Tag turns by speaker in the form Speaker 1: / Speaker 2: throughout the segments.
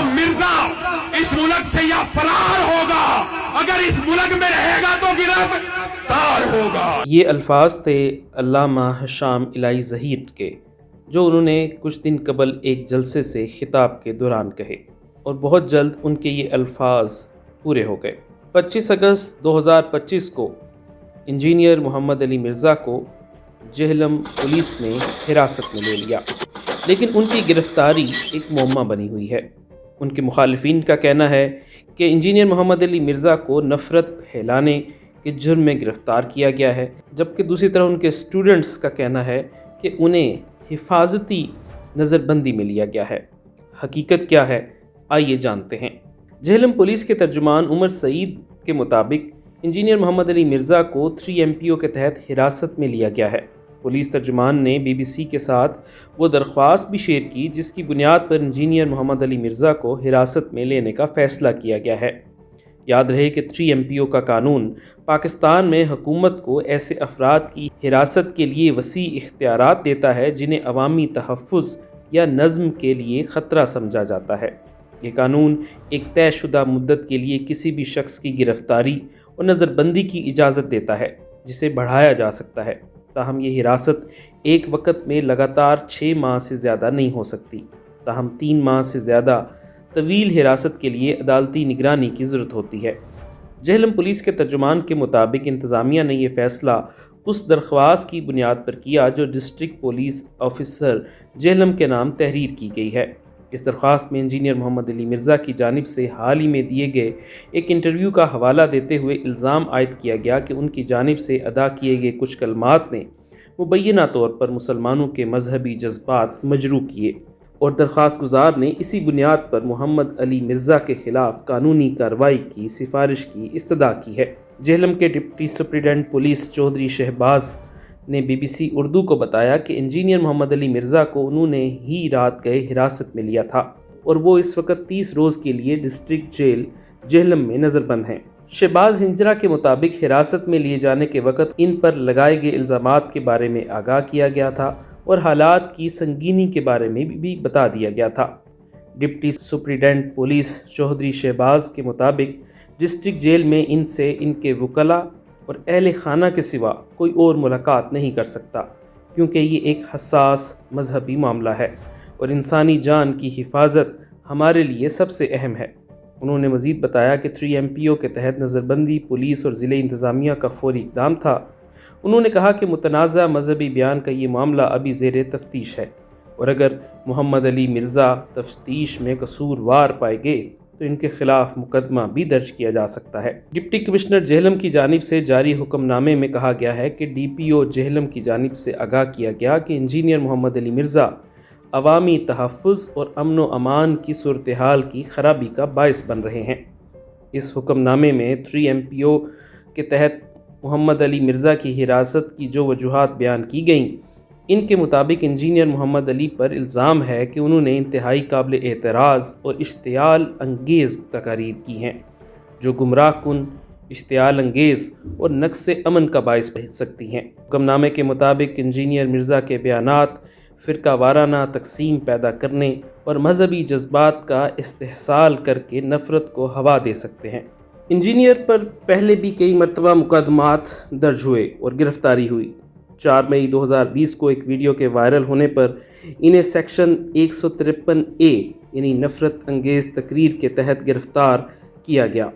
Speaker 1: مرزا اس ملک سے یا فرار ہوگا، اگر اس ملک میں رہے گا تو گرفتار ہوگا۔
Speaker 2: یہ الفاظ تھے علامہ ہشام الہی ظہیر کے، جو انہوں نے کچھ دن قبل ایک جلسے سے خطاب کے دوران کہے، اور بہت جلد ان کے یہ الفاظ پورے ہو گئے۔ 25 اگست 2025 کو انجینئر محمد علی مرزا کو جہلم پولیس نے حراست میں لے لیا، لیکن ان کی گرفتاری ایک معمہ بنی ہوئی ہے۔ ان کے مخالفین کا کہنا ہے کہ انجینئر محمد علی مرزا کو نفرت پھیلانے کے جرم میں گرفتار کیا گیا ہے، جبکہ دوسری طرف ان کے اسٹوڈنٹس کا کہنا ہے کہ انہیں حفاظتی نظر بندی میں لیا گیا ہے۔ حقیقت کیا ہے، آئیے جانتے ہیں۔ جہلم پولیس کے ترجمان عمر سعید کے مطابق انجینئر محمد علی مرزا کو 3 MPO کے تحت حراست میں لیا گیا ہے۔ پولیس ترجمان نے BBC کے ساتھ وہ درخواست بھی شیئر کی جس کی بنیاد پر انجینئر محمد علی مرزا کو حراست میں لینے کا فیصلہ کیا گیا ہے۔ یاد رہے کہ 3 MPO کا قانون پاکستان میں حکومت کو ایسے افراد کی حراست کے لیے وسیع اختیارات دیتا ہے جنہیں عوامی تحفظ یا نظم کے لیے خطرہ سمجھا جاتا ہے۔ یہ قانون ایک طے شدہ مدت کے لیے کسی بھی شخص کی گرفتاری اور نظر بندی کی اجازت دیتا ہے، جسے بڑھایا جا سکتا ہے، تاہم یہ حراست ایک وقت میں لگاتار 6 ماہ سے زیادہ نہیں ہو سکتی۔ تاہم 3 ماہ سے زیادہ طویل حراست کے لیے عدالتی نگرانی کی ضرورت ہوتی ہے۔ جہلم پولیس کے ترجمان کے مطابق انتظامیہ نے یہ فیصلہ اس درخواست کی بنیاد پر کیا جو ڈسٹرکٹ پولیس آفیسر جہلم کے نام تحریر کی گئی ہے۔ اس درخواست میں انجینئر محمد علی مرزا کی جانب سے حال ہی میں دیے گئے ایک انٹرویو کا حوالہ دیتے ہوئے الزام عائد کیا گیا کہ ان کی جانب سے ادا کیے گئے کچھ کلمات نے مبینہ طور پر مسلمانوں کے مذہبی جذبات مجروح کیے، اور درخواست گزار نے اسی بنیاد پر محمد علی مرزا کے خلاف قانونی کارروائی کی سفارش کی استدعا کی ہے۔ جہلم کے deputy superintendent police Chaudhry Shahbaz نے BBC اردو کو بتایا کہ انجینئر محمد علی مرزا کو انہوں نے ہی رات گئے حراست میں لیا تھا، اور وہ اس وقت 30 روز کے لیے ڈسٹرکٹ جیل جہلم میں نظر بند ہیں۔ شہباز ہنجرا کے مطابق حراست میں لیے جانے کے وقت ان پر لگائے گئے الزامات کے بارے میں آگاہ کیا گیا تھا اور حالات کی سنگینی کے بارے میں بھی بتا دیا گیا تھا۔ Deputy superintendent police Chaudhry Shahbaz کے مطابق ڈسٹرکٹ جیل میں ان سے ان کے وکلاء اور اہل خانہ کے سوا کوئی اور ملاقات نہیں کر سکتا، کیونکہ یہ ایک حساس مذہبی معاملہ ہے اور انسانی جان کی حفاظت ہمارے لیے سب سے اہم ہے۔ انہوں نے مزید بتایا کہ 3 MPO کے تحت نظر بندی پولیس اور ضلع انتظامیہ کا فوری اقدام تھا۔ انہوں نے کہا کہ متنازع مذہبی بیان کا یہ معاملہ ابھی زیر تفتیش ہے، اور اگر محمد علی مرزا تفتیش میں قصوروار پائے گئے تو ان کے خلاف مقدمہ بھی درج کیا جا سکتا ہے۔ ڈپٹی کمشنر جہلم کی جانب سے جاری حکم نامے میں کہا گیا ہے کہ DPO جہلم کی جانب سے آگاہ کیا گیا کہ انجینئر محمد علی مرزا عوامی تحفظ اور امن و امان کی صورتحال کی خرابی کا باعث بن رہے ہیں۔ اس حکم نامے میں 3 MPO کے تحت محمد علی مرزا کی حراست کی جو وجوہات بیان کی گئیں، ان کے مطابق انجینئر محمد علی پر الزام ہے کہ انہوں نے انتہائی قابل اعتراض اور اشتعال انگیز تقاریر کی ہیں جو گمراہ کن، اشتعال انگیز اور نقص امن کا باعث بن سکتی ہیں۔ حکم نامے کے مطابق انجینئر مرزا کے بیانات فرقہ وارانہ تقسیم پیدا کرنے اور مذہبی جذبات کا استحصال کر کے نفرت کو ہوا دے سکتے ہیں۔ انجینئر پر پہلے بھی کئی مرتبہ مقدمات درج ہوئے اور گرفتاری ہوئی۔ 4 مئی 2020 کو ایک ویڈیو کے وائرل ہونے پر انہیں سیکشن 153A یعنی نفرت انگیز تقریر کے تحت گرفتار کیا گیا۔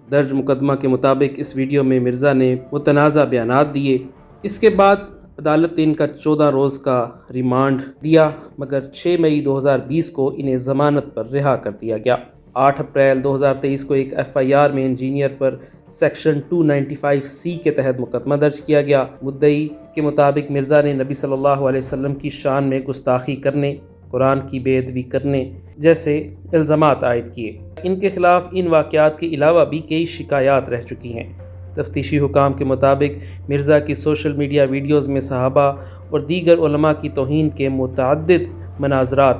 Speaker 2: درج مقدمہ کے مطابق اس ویڈیو میں مرزا نے متنازع بیانات دیے۔ اس کے بعد عدالت نے ان کا 14 روز کا ریمانڈ دیا، مگر 6 مئی 2020 کو انہیں ضمانت پر رہا کر دیا گیا۔ 8 اپریل 2023 کو ایک FIR میں انجینئر پر سیکشن 295C کے تحت مقدمہ درج کیا گیا۔ مدعی کے مطابق مرزا نے نبی صلی اللہ علیہ وسلم کی شان میں گستاخی کرنے، قرآن کی بے ادبی کرنے جیسے الزامات عائد کیے۔ ان کے خلاف ان واقعات کے علاوہ بھی کئی شکایات رہ چکی ہیں۔ تفتیشی حکام کے مطابق مرزا کی سوشل میڈیا ویڈیوز میں صحابہ اور دیگر علماء کی توہین کے متعدد مناظرات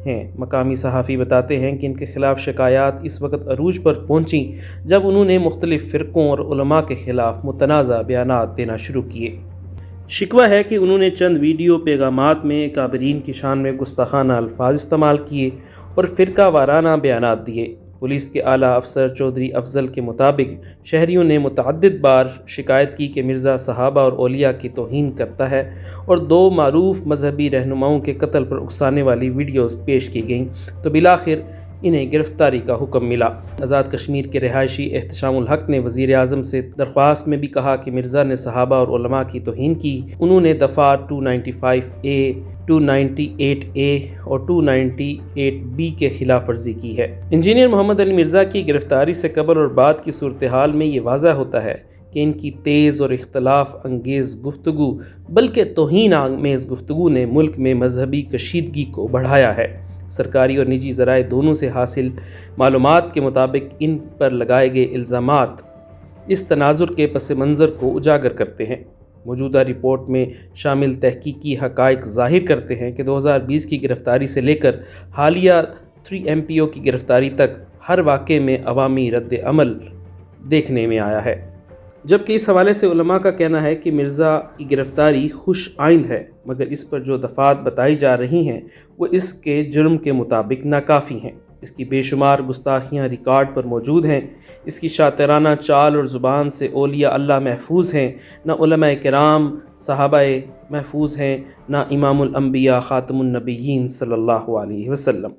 Speaker 2: ہیں۔ مقامی صحافی بتاتے ہیں کہ ان کے خلاف شکایات اس وقت عروج پر پہنچیں جب انہوں نے مختلف فرقوں اور علماء کے خلاف متنازع بیانات دینا شروع کیے۔ شکوہ ہے کہ انہوں نے چند ویڈیو پیغامات میں کابرین کی شان میں گستاخانہ الفاظ استعمال کیے اور فرقہ وارانہ بیانات دیے۔ پولیس کے اعلیٰ افسر چودھری افضل کے مطابق شہریوں نے متعدد بار شکایت کی کہ مرزا صحابہ اور اولیاء کی توہین کرتا ہے اور 2 معروف مذہبی رہنماؤں کے قتل پر اکسانے والی ویڈیوز پیش کی گئیں تو بالآخر انہیں گرفتاری کا حکم ملا۔ آزاد کشمیر کے رہائشی احتشام الحق نے وزیر اعظم سے درخواست میں بھی کہا کہ مرزا نے صحابہ اور علماء کی توہین کی۔ انہوں نے دفعہ 295A، 298A اور 298B کے خلاف ورزی کی ہے۔ انجینئر محمد علی مرزا کی گرفتاری سے قبل اور بعد کی صورتحال میں یہ واضح ہوتا ہے کہ ان کی تیز اور اختلاف انگیز گفتگو بلکہ توہین آمیز گفتگو نے ملک میں مذہبی کشیدگی کو بڑھایا ہے۔ سرکاری اور نجی ذرائع دونوں سے حاصل معلومات کے مطابق ان پر لگائے گئے الزامات اس تناظر کے پس منظر کو اجاگر کرتے ہیں۔ موجودہ رپورٹ میں شامل تحقیقی حقائق ظاہر کرتے ہیں کہ 2020 کی گرفتاری سے لے کر حالیہ 3 MPO کی گرفتاری تک ہر واقعے میں عوامی رد عمل دیکھنے میں آیا ہے، جبکہ اس حوالے سے علماء کا کہنا ہے کہ مرزا کی گرفتاری خوش آئند ہے، مگر اس پر جو دفعات بتائی جا رہی ہیں وہ اس کے جرم کے مطابق ناکافی ہیں۔ اس کی بے شمار گستاخیاں ریکارڈ پر موجود ہیں۔ اس کی شاطرانہ چال اور زبان سے اولیاء اللہ محفوظ ہیں، نہ علماء کرام صحابہ محفوظ ہیں، نہ امام الانبیاء خاتم النبیین صلی اللہ علیہ وسلم۔